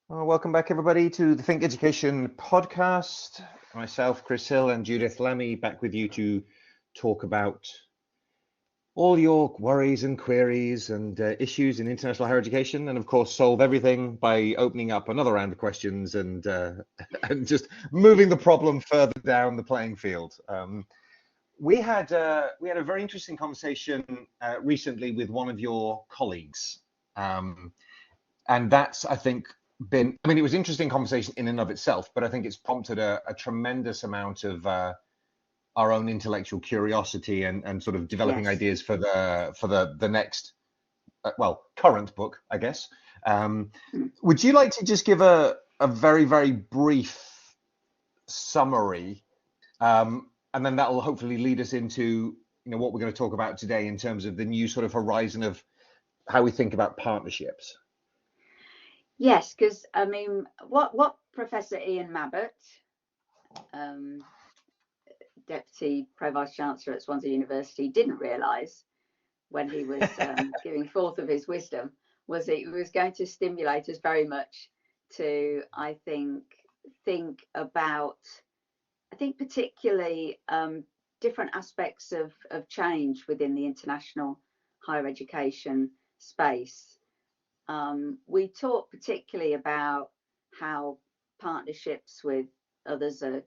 Well, welcome back, everybody, to the Think Education podcast. Myself, Chris Hill, and Judith Lamie back with you to talk about all your worries and queries and issues in international higher education, and of course, solve everything by opening up another round of questions and and just moving the problem further down the playing field. We had a very interesting conversation recently with one of your colleagues. And that's, I think, I mean, it was an interesting conversation in and of itself, but I think it's prompted a tremendous amount of our own intellectual curiosity and sort of developing Yes. ideas for the next, current book, I guess. Would you like to just give a very, very brief summary, and then that will hopefully lead us into what we're going to talk about today in terms of the new sort of horizon of how we think about partnerships? Yes, because I mean, what Professor Ian Mabbett, Deputy Pro Vice Chancellor at Swansea University, didn't realise when he was giving forth of his wisdom was it was going to stimulate us very much to, I think about, particularly different aspects of change within the international higher education space. We talk particularly about how partnerships with others are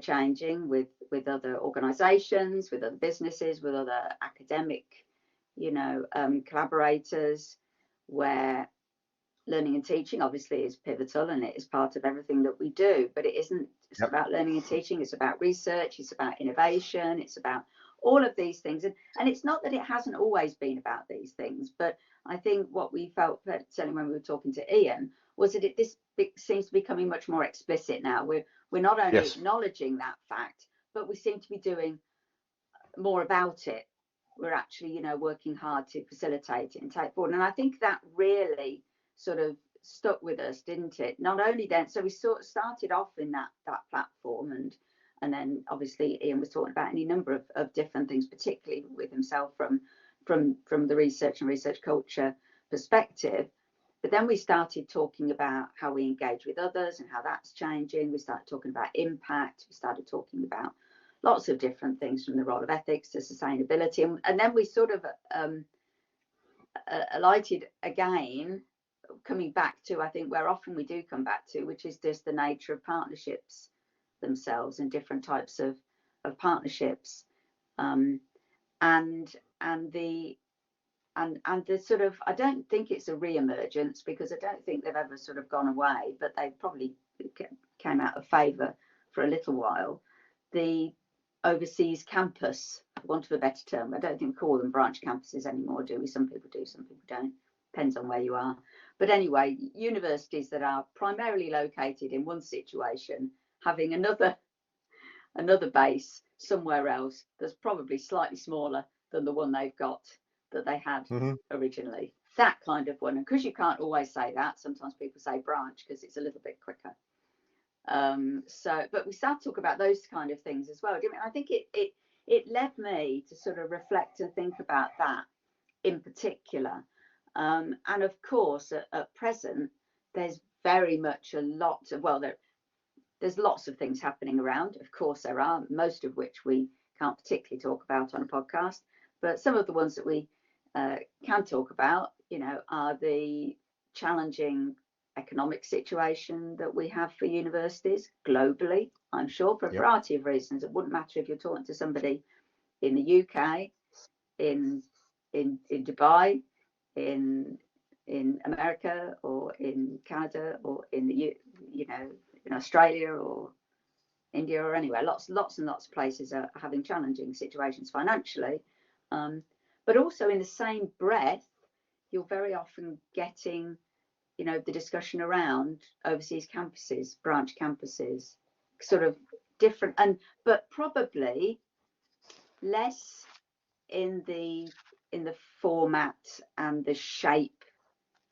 changing, with other organisations, with other businesses, with other academic, collaborators, where learning and teaching obviously is pivotal and it is part of everything that we do. But it isn't just about learning and teaching. It's about research. It's about innovation. It's about all of these things. And it's not that it hasn't always been about these things, but I think what we felt, certainly when we were talking to Ian, was that this seems to be becoming much more explicit now. We're not only acknowledging that fact, but we seem to be doing more about it. We're actually, working hard to facilitate it and take forward. And I think that really sort of stuck with us, didn't it? Not only then, so we sort of started off in that platform, and then obviously Ian was talking about any number of different things, particularly with himself from the research and research culture perspective. But then we started talking about how we engage with others and how that's changing. We started talking about impact. We started talking about lots of different things, from the role of ethics to sustainability. And then we sort of alighted again, coming back to, I think, where often we do come back to, which is just the nature of partnerships themselves and different types of partnerships. And the sort of, I don't think it's a re-emergence, because I don't think they've ever sort of gone away, but they probably came out of favour for a little while. The overseas campus, for want of a better term. I don't think we call them branch campuses anymore, do we? Some people do, some people don't. Depends on where you are. But anyway, universities that are primarily located in one situation, having another base somewhere else that's probably slightly smaller than the one they've got, that they had originally. That kind of one. And because you can't always say that, sometimes people say branch because it's a little bit quicker. But we start to talk about those kind of things as well. I think it led me to sort of reflect and think about that in particular. And of course, at present, there's very much a lot of, there's lots of things happening around. Of course, there are, most of which we can't particularly talk about on a podcast. But some of the ones that we can talk about, are the challenging economic situation that we have for universities globally, I'm sure, for a variety of reasons. It wouldn't matter if you're talking to somebody in the UK, in Dubai, in America, or in Canada, or in in Australia or India, or anywhere. Lots and lots of places are having challenging situations financially, but also in the same breath, you're very often getting the discussion around overseas campuses, branch campuses, sort of different, but probably less in the format and the shape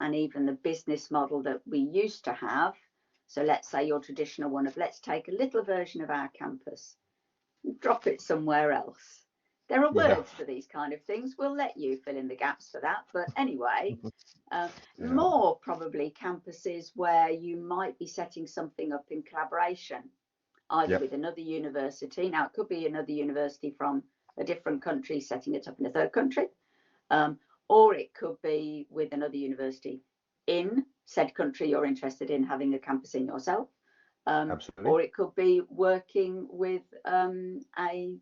and even the business model that we used to have. So let's say your traditional one of, let's take a little version of our campus and drop it somewhere else. There are Yeah. words for these kind of things. We'll let you fill in the gaps for that. But anyway, Yeah. more probably campuses where you might be setting something up in collaboration, either with another university. Now, it could be another university from a different country setting it up in a third country, or it could be with another university in said country you're interested in having a campus in yourself. Absolutely. Or it could be working with a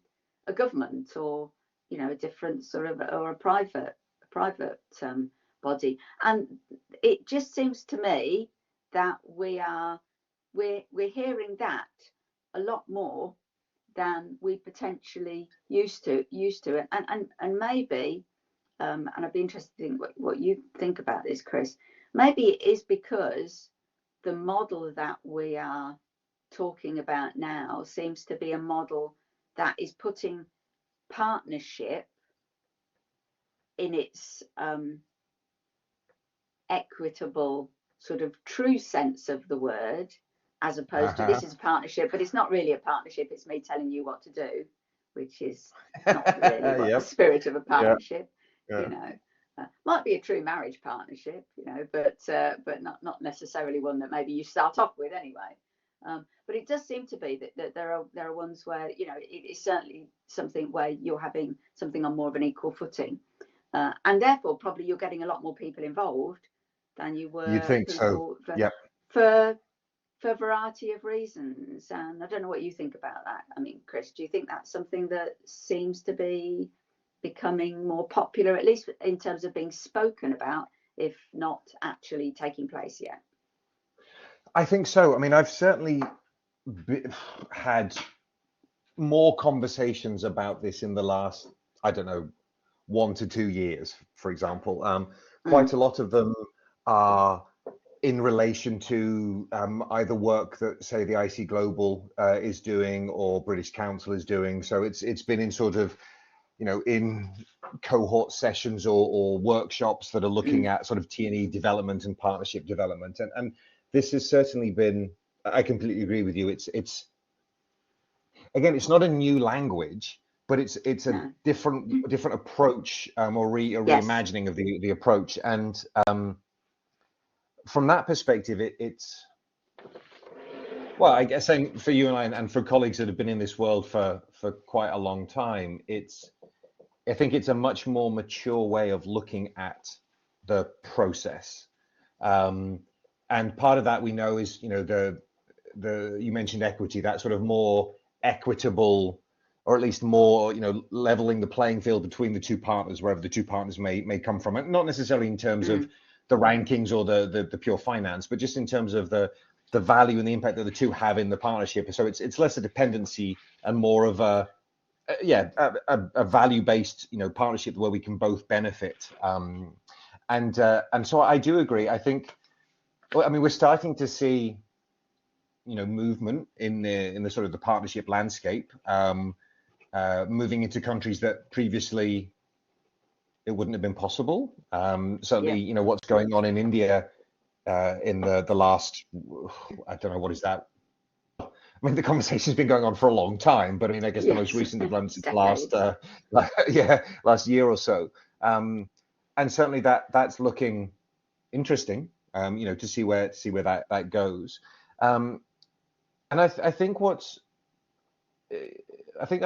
government, or a different sort of, or a private body. And it just seems to me that we're hearing that a lot more than we potentially used to, and maybe, and I'd be interested in what you think about this, Chris. Maybe it is because the model that we are talking about now seems to be a model that is putting partnership in its equitable sort of true sense of the word, as opposed to this is a partnership, but it's not really a partnership. It's me telling you what to do, which is not really what the spirit of a partnership, might be a true marriage partnership, but not necessarily one that maybe you start off with anyway. But it does seem to be that there are ones where it is certainly something where you're having something on more of an equal footing, and therefore probably you're getting a lot more people involved than you were. You'd think so. For a variety of reasons. And I don't know what you think about that. I mean, Chris, do you think that's something that seems to be becoming more popular, at least in terms of being spoken about, if not actually taking place yet? I think so. I mean, I've certainly had more conversations about this in the last, I don't know, 1 to 2 years, for example. Quite a lot of them are in relation to either work that, say, the IC Global is doing or British Council is doing. So it's been in sort of, in cohort sessions or workshops that are looking at sort of T&E development and partnership development. And this has certainly been, I completely agree with you. It's again, it's not a new language, but it's a different approach, or reimagining of the approach. And from that perspective, it's, well, I guess saying for you and I, and for colleagues that have been in this world for quite a long time, I think it's a much more mature way of looking at the process. And part of that we know is, you mentioned equity, that sort of more equitable, or at least more, leveling the playing field between the two partners, wherever the two partners may come from, and not necessarily in terms of the rankings or the pure finance, but just in terms of the value and the impact that the two have in the partnership. So it's less a dependency and more of a value-based, partnership where we can both benefit. And so I do agree. I think, we're starting to see, movement in the sort of the partnership landscape, moving into countries that previously it wouldn't have been possible. Certainly, what's going on in India in the last, I don't know, what is that? I mean, the conversation's been going on for a long time, but I guess the most recent developments in the last year or so. And certainly that's looking interesting, to see where that goes. And I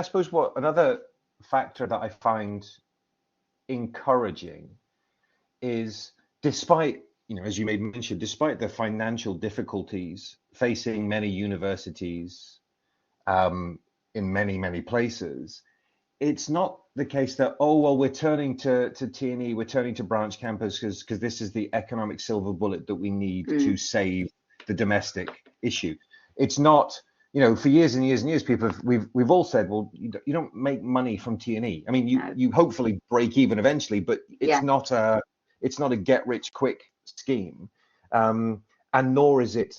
suppose what another factor that I find encouraging is, despite, as you mentioned, despite the financial difficulties facing many universities in many places, it's not the case that, we're turning to T&E, we're turning to branch campus because this is the economic silver bullet that we need to save the domestic issue. It's not, for years and years and years, we've all said, well, you don't make money from T&E. I mean, you hopefully break even eventually, but it's not a get rich quick scheme, and nor is it,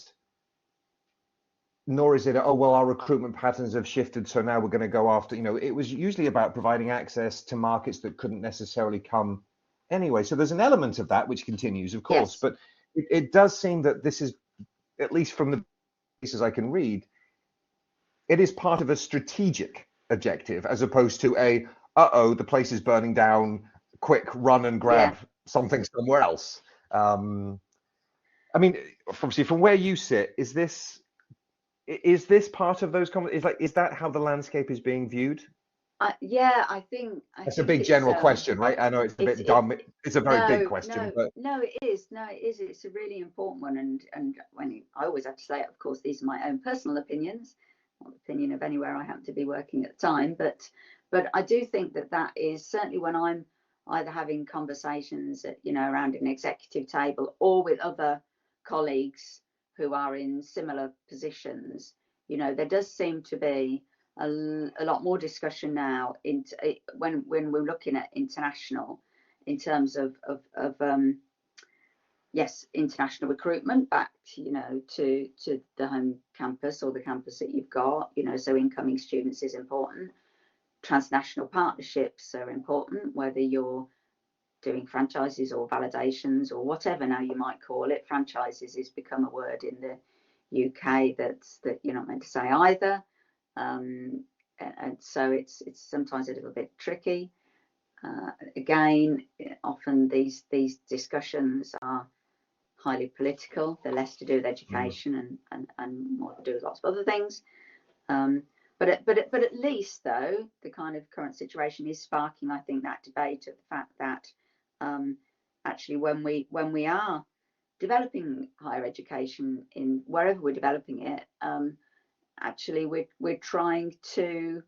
our recruitment patterns have shifted, so now we're going to go after, it was usually about providing access to markets that couldn't necessarily come anyway. So there's an element of that which continues, of course, but it does seem that this is, at least from the pieces I can read, it is part of a strategic objective, as opposed to uh-oh, the place is burning down, quick, run and grab Yeah. something somewhere else. I mean, obviously, from where you sit, is this part of those is that how the landscape is being viewed? Yeah, I think That's a big general question, right? I know it's a it's bit it dumb. It's a very big no question, no but no it is no it is it's a really important one, and when I always have to say it, of course these are my own personal opinions, not the opinion of anywhere I happen to be working at the time, but I do think that that is certainly when I'm either having conversations at, around an executive table or with other colleagues who are in similar positions. There does seem to be a lot more discussion now when we're looking at international, in terms of yes, international recruitment back to the home campus or the campus that you've got. So incoming students is important. Transnational partnerships are important, whether you're doing franchises or validations or whatever now you might call it. Franchises has become a word in the UK that you're not meant to say either. And so it's sometimes a little bit tricky. Again, often these discussions are highly political. They're less to do with education and more to do with lots of other things. But at least, though, the kind of current situation is sparking, I think, that debate of the fact that actually when we are developing higher education in wherever we're developing it, actually we're trying to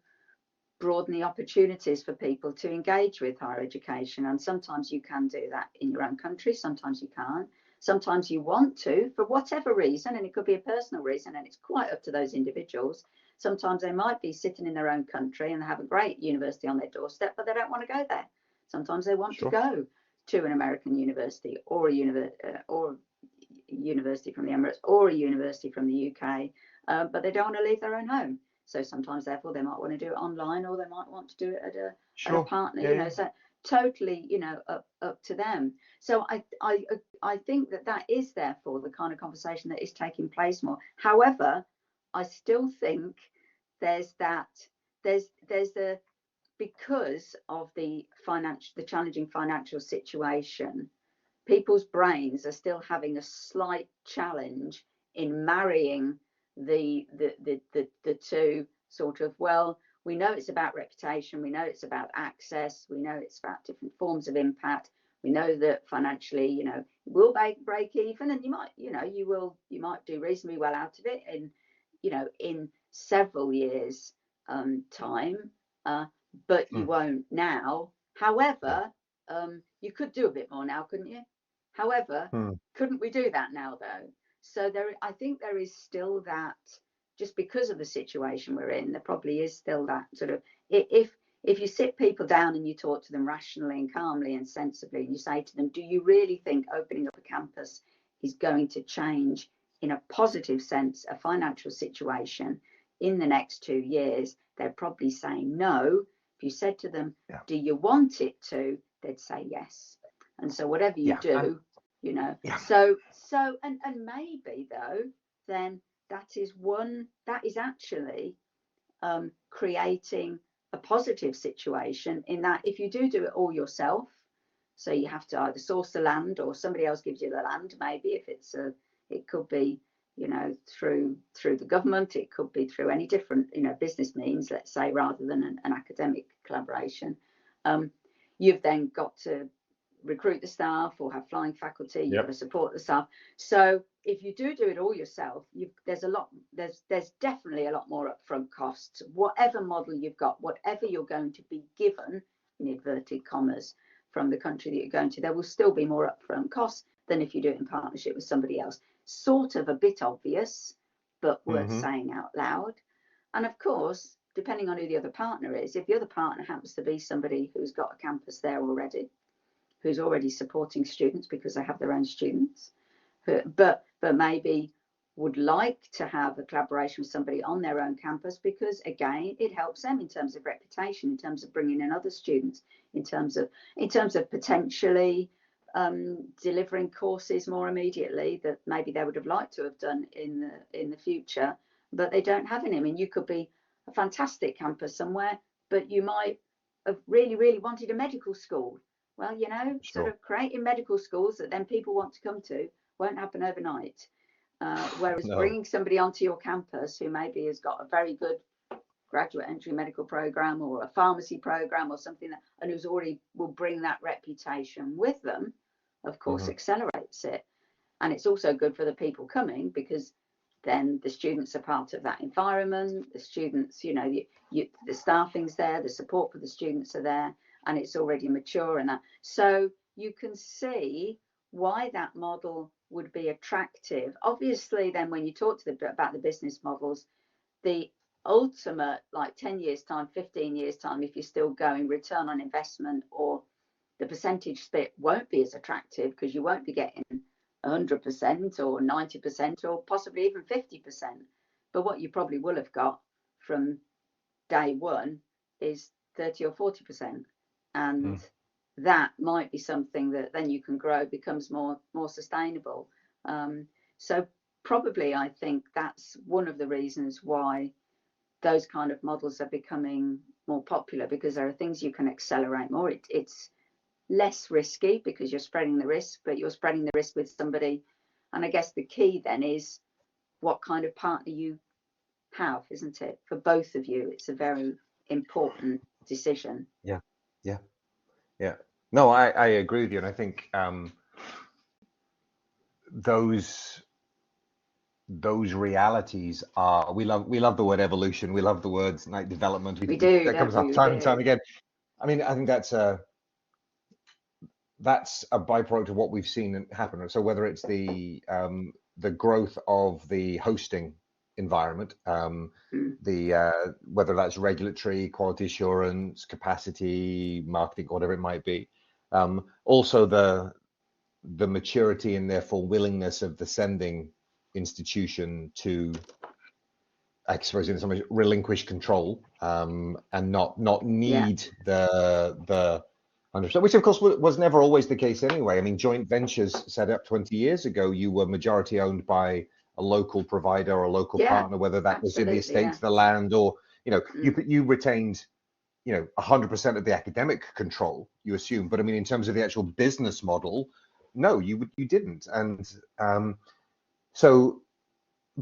broaden the opportunities for people to engage with higher education. And sometimes you can do that in your own country, sometimes you can't. Sometimes you want to, for whatever reason, and it could be a personal reason, and it's quite up to those individuals. Sometimes they might be sitting in their own country and they have a great university on their doorstep, but they don't want to go there. Sometimes they want to go to an American university or a university from the Emirates or a university from the UK, but they don't want to leave their own home. So sometimes, therefore, they might want to do it online, or they might want to do it at a partner. So totally, up to them. So I think that is therefore the kind of conversation that is taking place more. However, I still think there's the because of the challenging financial situation, people's brains are still having a slight challenge in marrying the two sort of, well, we know it's about reputation, we know it's about access, we know it's about different forms of impact, we know that financially, we'll break even, and you might do reasonably well out of it in several years time, but you won't now. However, you could do a bit more now, couldn't you? However, couldn't we do that now, though? So I think there is still that, just because of the situation we're in, there probably is still that sort of, if you sit people down and you talk to them rationally and calmly and sensibly, and you say to them, do you really think opening up a campus is going to change in a positive sense a financial situation in the next 2 years? They're probably saying no. If you said to them, do you want it to? They'd say yes. And so whatever you do, so and maybe, though, then that is actually creating a positive situation, in that if you do it all yourself, so you have to either source the land or somebody else gives you the land, maybe, if it could be through the government, it could be through any different business means, let's say, rather than an academic collaboration. You've then got to recruit the staff or have flying faculty. You've got to support the staff. So if you do it all yourself, there's definitely a lot more upfront costs. Whatever model you've got, whatever you're going to be given, in inverted commas, from the country that you're going to, there will still be more upfront costs than if you do it in partnership with somebody else. Sort of a bit obvious, but worth saying out loud. And of course, depending on who the other partner is, if the other partner happens to be somebody who's got a campus there already, who's already supporting students because they have their own students, but maybe would like to have a collaboration with somebody on their own campus, because again, it helps them in terms of reputation, in terms of bringing in other students, in terms of potentially delivering courses more immediately that maybe they would have liked to have done in the future, but they don't have any. I mean, you could be a fantastic campus somewhere, but you might have really wanted a medical school. Well, you know, Sure. sort of creating medical schools that then people want to come to won't happen overnight. Whereas No. bringing somebody onto your campus who maybe has got a very good graduate entry medical program or a pharmacy program or something, and who's already will bring that reputation with them, of course, accelerates it. And it's also good for the people coming, because then the students are part of that environment. The students, you know, the staffing's there, the support for the students are there, and it's already mature and that. So you can see why that model would be attractive. Obviously, then when you talk to about the business models, the ultimate, like 10 years time, 15 years time, if you're still going, return on investment or the percentage split won't be as attractive, because you won't be getting 100% or 90% or possibly even 50%. But what you probably will have got from day one is 30 or 40%. And that might be something that then you can grow, becomes more sustainable. So probably I think that's one of the reasons why those kind of models are becoming more popular, because there are things you can accelerate more. It's less risky because you're spreading the risk, but you're spreading the risk with somebody. And I guess the key then is what kind of partner you have, isn't it? For both of you, it's a very important decision. Yeah. No, I agree with you, and I think those realities are, we love the word evolution, we love the words like development. We do, that comes up time and time again. I mean, I think that's a byproduct of what we've seen happen. So whether it's the growth of the hosting environment, whether that's regulatory, quality assurance, capacity, marketing, whatever it might be, also the maturity and therefore willingness of the sending institution to, I suppose, in some ways, relinquish control and not need the 100%, which of course was never always the case anyway. I mean, joint ventures set up 20 years ago, you were majority owned by a local provider or a local partner, whether that was in the estates, the land, or, you know, you retained, you know, 100% of the academic control, you assume. But I mean, in terms of the actual business model, no, you didn't. And so,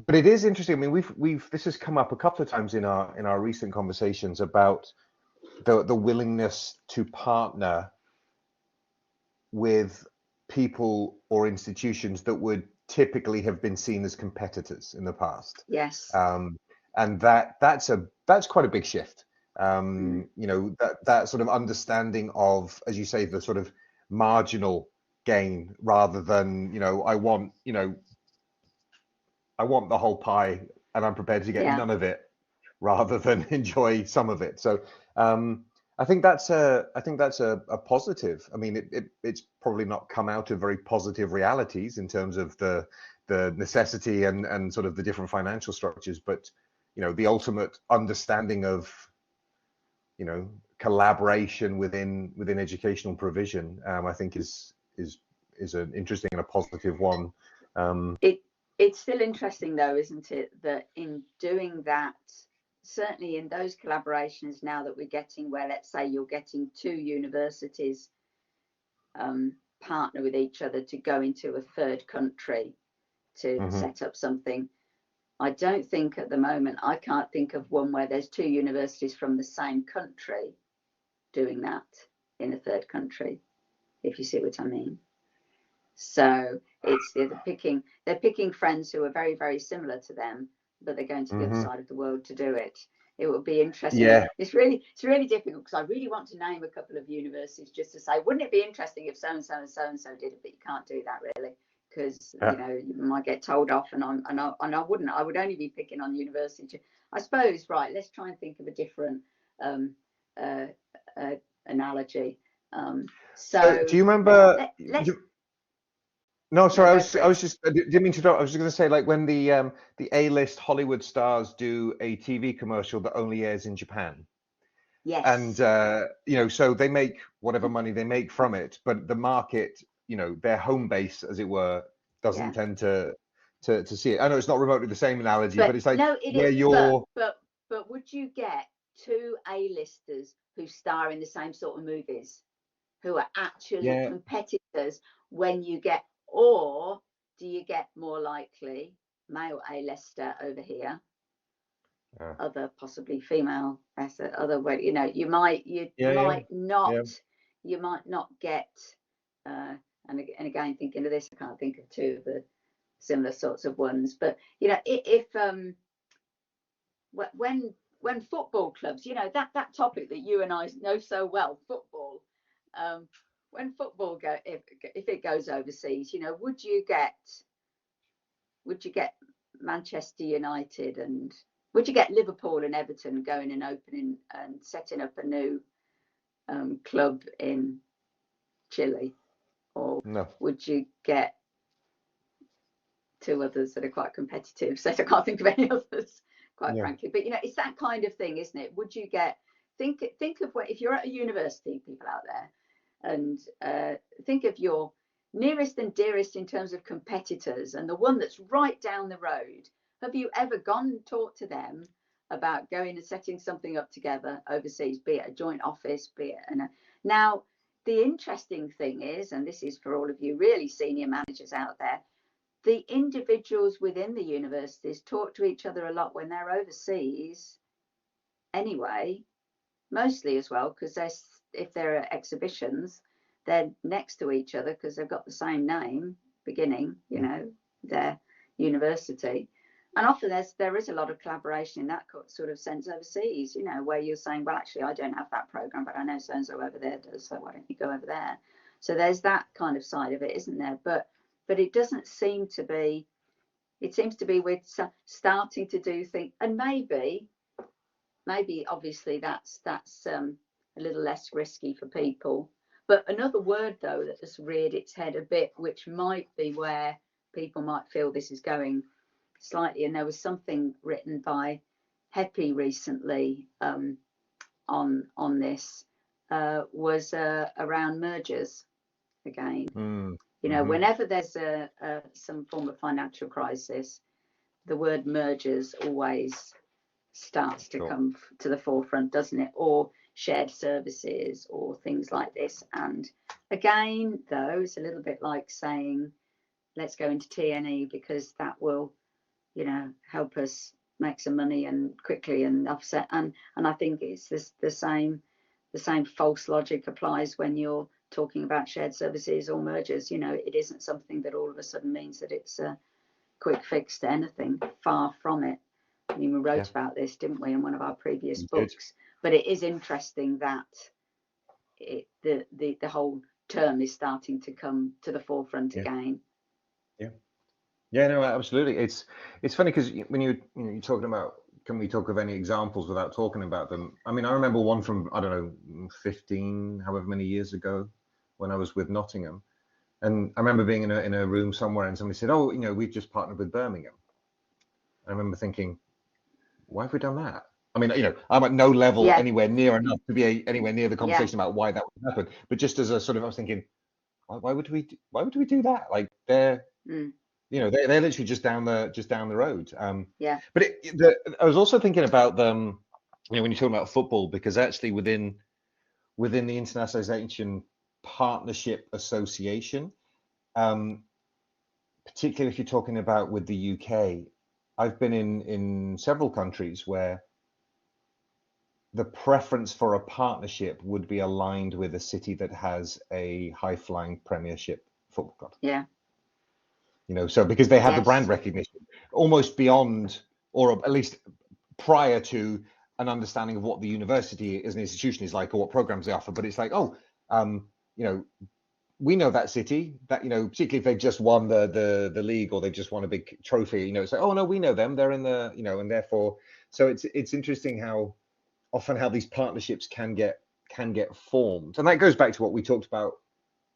but it is interesting. I mean, this has come up a couple of times in our recent conversations about the willingness to partner with people or institutions that would typically have been seen as competitors in the past. Yes. And that's quite a big shift. You know, that sort of understanding of, as you say, the sort of marginal gain, rather than, you know, I want the whole pie and I'm prepared to get none of it, rather than enjoy some of it. So I think that's a positive. I mean, it's probably not come out of very positive realities in terms of the necessity and sort of the different financial structures, but, you know, the ultimate understanding of, you know, collaboration within educational provision, I think is an interesting and a positive one. It's still interesting though, isn't it, that in doing that, certainly in those collaborations now that we're getting, where let's say you're getting two universities partner with each other to go into a third country to set up something. I don't think at the moment, I can't think of one where there's two universities from the same country doing that in a third country, if you see what I mean. So it's they're picking friends who are very, very similar to them, but they're going to the other side of the world to do it. It would be interesting. Yeah. It's really difficult, because I really want to name a couple of universities just to say, wouldn't it be interesting if so and so and so and so did it? But you can't do that really, because you know, you might get told off, and I wouldn't. I would only be picking on university. I suppose. Right. Let's try and think of a different analogy. So do you remember? No, sorry, No, I was just, I didn't mean to interrupt. I was just going to say, like, when the A-list Hollywood stars do a TV commercial that only airs in Japan. Yes. And you know, so they make whatever money they make from it, but the market, you know, their home base, as it were, doesn't tend to see it. I know it's not remotely the same analogy, but it's like, no, it where is. you're. But would you get two A-listers who star in the same sort of movies, who are actually Yeah. competitors when you get, or do you get more likely male A-lister over here, other possibly female, other way, you know, you might not get, and again, thinking of this, I can't think of two of the similar sorts of ones, but you know, if when football clubs, you know, that topic that you and I know so well, football, when football if it goes overseas, you know, would you get Manchester United, and would you get Liverpool and Everton going and opening and setting up a new club in Chile, or No. would you get two others that are quite competitive? So I can't think of any others, quite frankly. But you know, it's that kind of thing, isn't it? Would you get think of what, if you're at a university, people out there, and think of your nearest and dearest in terms of competitors, and the one that's right down the road. Have you ever gone and talked to them about going and setting something up together overseas, be it a joint office, be it now the interesting thing is, and this is for all of you really senior managers out there, the individuals within the universities talk to each other a lot when they're overseas anyway, mostly as well, because if there are exhibitions, they're next to each other because they've got the same name beginning, you know, their university. And often there is a lot of collaboration in that sort of sense overseas, you know, where you're saying, well, actually, I don't have that program, but I know so-and-so over there does, so why don't you go over there? So there's that kind of side of it, isn't there? But it doesn't seem to be, it seems to be we're starting to do things, and maybe obviously that's a little less risky for people. But another word, though, that has reared its head a bit, which might be where people might feel this is going slightly, and there was something written by Happy recently on this, was around mergers again. You know, whenever there's some form of financial crisis, the word mergers always starts to come to the forefront, doesn't it? Or shared services or things like this. And again, though, it's a little bit like saying, let's go into T&E because that will, you know, help us make some money and quickly and offset. And I think it's the same false logic applies when you're talking about shared services or mergers. You know, it isn't something that all of a sudden means that it's a quick fix to anything. Far from it. I mean, we wrote about this, didn't we, in one of our previous books? But it is interesting that the whole term is starting to come to the forefront again. Yeah, no, absolutely. It's funny because when you're talking about, can we talk of any examples without talking about them? I mean, I remember one from, I don't know, 15, however many years ago, when I was with Nottingham, and I remember being in a room somewhere, and somebody said, "Oh, you know, we've just partnered with Birmingham." I remember thinking, why have we done that? I mean, you know, I'm at no level anywhere near enough to be anywhere near the conversation about why that would happen. But just as a sort of, I was thinking, why would we do that? Like they're you know, they're literally just down the road. But I was also thinking about them, you know, when you're talking about football, because actually within the Internationalization Partnership Association, particularly if you're talking about with the UK, I've been in several countries where the preference for a partnership would be aligned with a city that has a high-flying Premiership football club. Yeah. You know, so because they have the brand recognition, almost beyond, or at least prior to an understanding of what the university as an institution is like or what programs they offer. But it's like, you know, we know that city, that, you know, particularly if they've just won the league or they've just won a big trophy, you know, it's like, oh no, we know them, they're in the, you know, and therefore, so it's interesting how often how these partnerships can get formed. And that goes back to what we talked about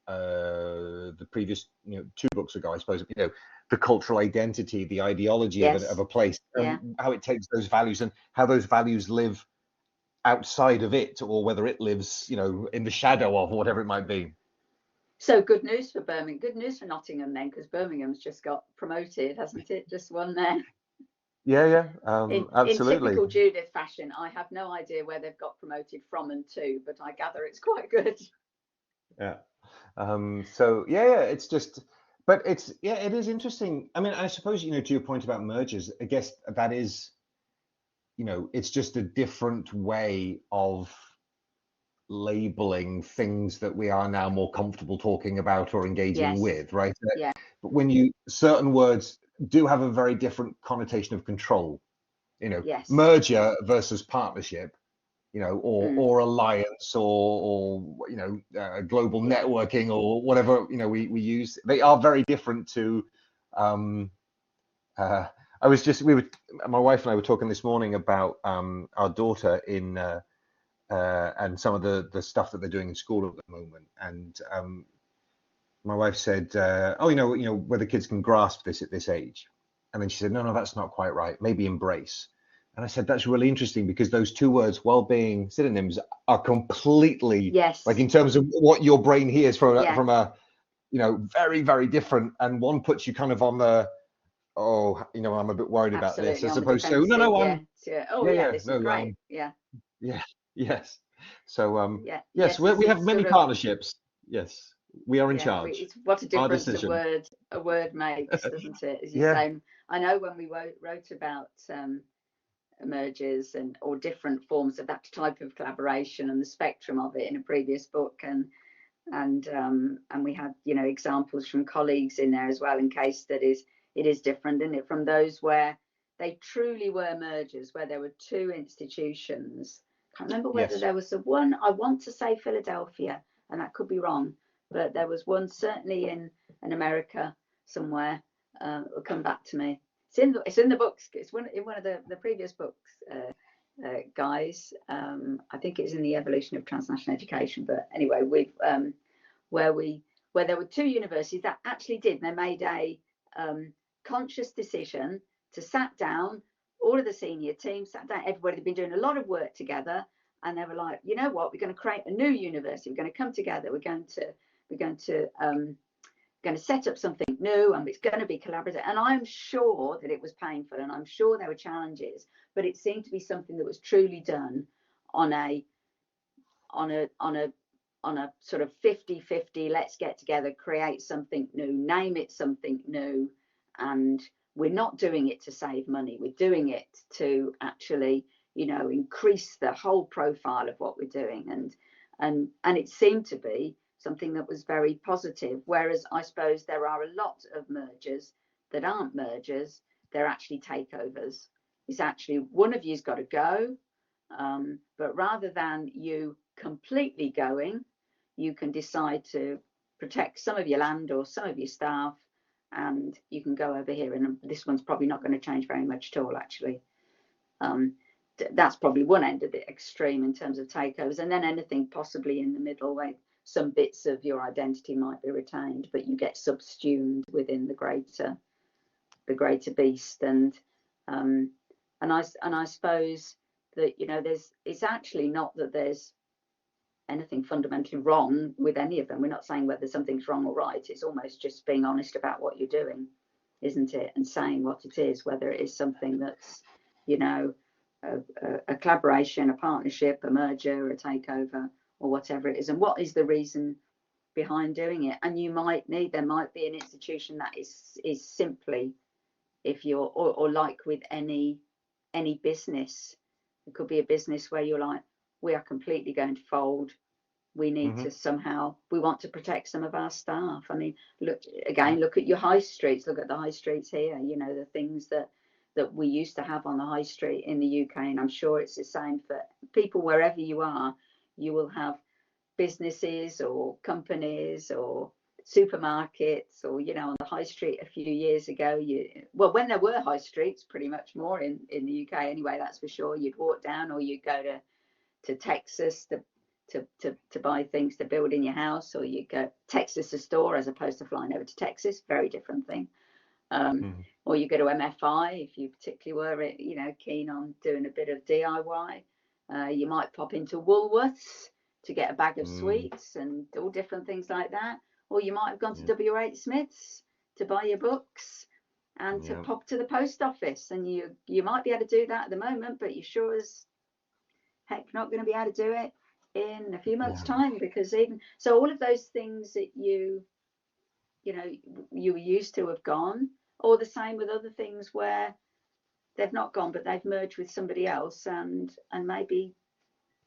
the previous, you know, 2 books ago, I suppose, you know, the cultural identity, the ideology of a place, and how it takes those values and how those values live outside of it, or whether it lives, you know, in the shadow of whatever it might be. So good news for Birmingham, good news for Nottingham then, because Birmingham's just got promoted, hasn't it? Just won there. In Absolutely. typical Judith fashion, I have no idea where they've got promoted from and to, but I gather it's quite good. Yeah. So yeah, it's just, but it's, yeah, it is interesting. I mean, I suppose, to your point about mergers, I guess that is, it's just a different way of labeling things that we are now more comfortable talking about or engaging Yes. with, right? Yeah. But certain words do have a very different connotation of control, Yes. merger versus partnership, Mm. or alliance, or global Yeah. networking, or whatever, we use. They are very different to, um, my wife and I were talking this morning about our daughter and some of the stuff that they're doing in school at the moment. And my wife said, "Oh, whether kids can grasp this at this age." And then she said, "No, that's not quite right. Maybe embrace." And I said, "That's really interesting, because those two words, while being synonyms, are completely, like, Yes. in terms of what your brain hears Yeah. from a, very, very different. And one puts you kind of on the, oh, I'm a bit worried about this, Absolutely as on the opposed to, no, defensive. no, Yeah. So, oh yeah, this is no, great. Yeah. yeah, yes. So, Yeah. yes, Yes. we have It's many sort of, partnerships. Yes, we are in yeah. charge. It's what a Our difference decision. a word makes, doesn't it? As you Yeah. say, I know when we wrote about mergers and or different forms of that type of collaboration and the spectrum of it in a previous book, and we had examples from colleagues in there as well, in case studies. It is different, isn't it, from those where they truly were mergers, where there were two institutions. I can't remember whether Yes. there was one, I want to say Philadelphia, and that could be wrong, but there was one certainly in America somewhere. It'll come back to me. It's in the books. It's in one of the previous books, guys. I think it's in the evolution of transnational education. But anyway, where there were two universities that actually did. They made a conscious decision to sat down. All of the senior team sat down. Everybody had been doing a lot of work together, and they were like, you know what? We're going to create a new university. We're going to come together. We're going to set up something new, and it's going to be collaborative. And I'm sure that it was painful, and I'm sure there were challenges, but it seemed to be something that was truly done on a sort of 50-50, let's get together, create something new, name it something new. And we're not doing it to save money, we're doing it to actually increase the whole profile of what we're doing. And it seemed to be something that was very positive, whereas I suppose there are a lot of mergers that aren't mergers, they're actually takeovers. It's actually one of you's got to go, but rather than you completely going, you can decide to protect some of your land or some of your staff, and you can go over here. And this one's probably not going to change very much at all, actually. That's probably one end of the extreme in terms of takeovers, and then anything possibly in the middle, where some bits of your identity might be retained, but you get subsumed within the greater beast. And I suppose that it's actually not that there's anything fundamentally wrong with any of them. We're not saying whether something's wrong or right. It's almost just being honest about what you're doing, isn't it? And saying what it is, whether it is something that's a collaboration, a partnership, a merger, a takeover, or whatever it is, and what is the reason behind doing it. And there might be an institution that is simply, if you're or like with any business, it could be a business where you're like, we are completely going to fold. We need Mm-hmm. to we want to protect some of our staff. I mean, look at your high streets, look at the high streets here, the things that we used to have on the high street in the UK, and I'm sure it's the same for people wherever you are. You will have businesses or companies or supermarkets, or on the high street a few years ago, when there were high streets, pretty much more in the UK anyway, that's for sure, you'd walk down, or you'd go to Texas to buy things to build in your house, or you go Texas to store as opposed to flying over to Texas, very different thing. Mm-hmm. Or you go to MFI if you particularly were keen on doing a bit of DIY. You might pop into Woolworths to get a bag of sweets and all different things like that. Or you might have gone to WH Smith's to buy your books. and to Yeah. pop to the post office. And you might be able to do that at the moment, but you sure as heck not going to be able to do it in a few months' time, because even so, all of those things that you were used to have gone, or the same with other things where they've not gone, but they've merged with somebody else, and maybe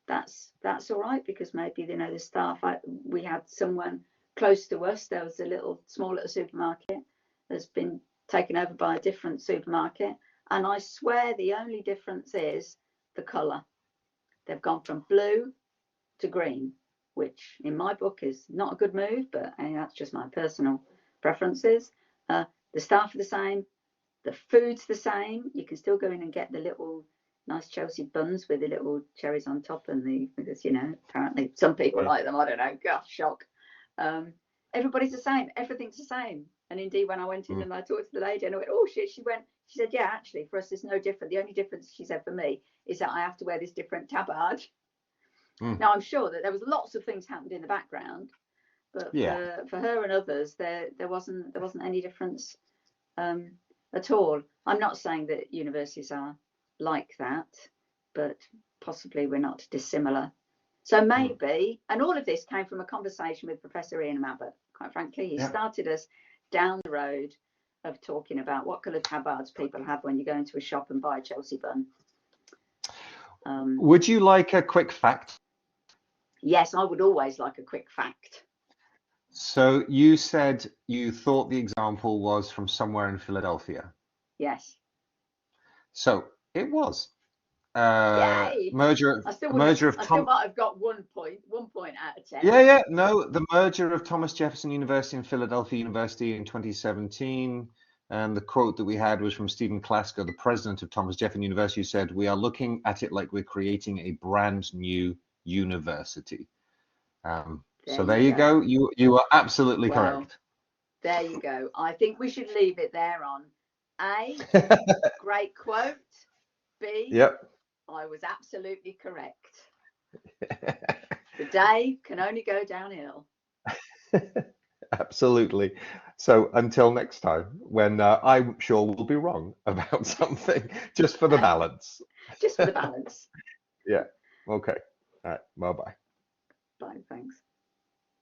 that's all right, because maybe the staff. We had someone close to us. There was a small little supermarket that's been taken over by a different supermarket, and I swear the only difference is the colour. They've gone from blue to green, which in my book is not a good move, but that's just my personal preferences. The staff are the same, the food's the same. You can still go in and get the little nice Chelsea buns with the little cherries on top, because apparently some people like them. I don't know. Gosh, shock. Everybody's the same. Everything's the same. And indeed, when I went in and I talked to the lady, and I went, "Oh shit," she said, "Yeah, actually, for us, it's no different. The only difference," she said, "for me, is that I have to wear this different tabard." Now, I'm sure that there was lots of things happened in the background, but for her and others, there wasn't any difference at all. I'm not saying that universities are like that, but possibly we're not dissimilar. So maybe, and all of this came from a conversation with Professor Ian Mabbett. Quite frankly, he started us down the road of talking about what colour tabards people have when you go into a shop and buy a Chelsea bun. Would you like a quick fact? Yes, I would always like a quick fact. So you said you thought the example was from somewhere in Philadelphia. Yes. So it was. Yay! Merger I still might have got 1 point out of 10. Yeah. No, the merger of Thomas Jefferson University and Philadelphia University in 2017. And the quote that we had was from Stephen Klasker, the president of Thomas Jefferson University, who said, "We are looking at it like we're creating a brand new university." So there you go. You are absolutely correct. There you go. I think we should leave it there on A, great quote. B, I was absolutely correct. The day can only go downhill. Absolutely. So until next time, when I'm sure we'll be wrong about something, just for the balance. Just for the balance. Yeah. Okay. All right. Bye-bye. Bye. Thanks.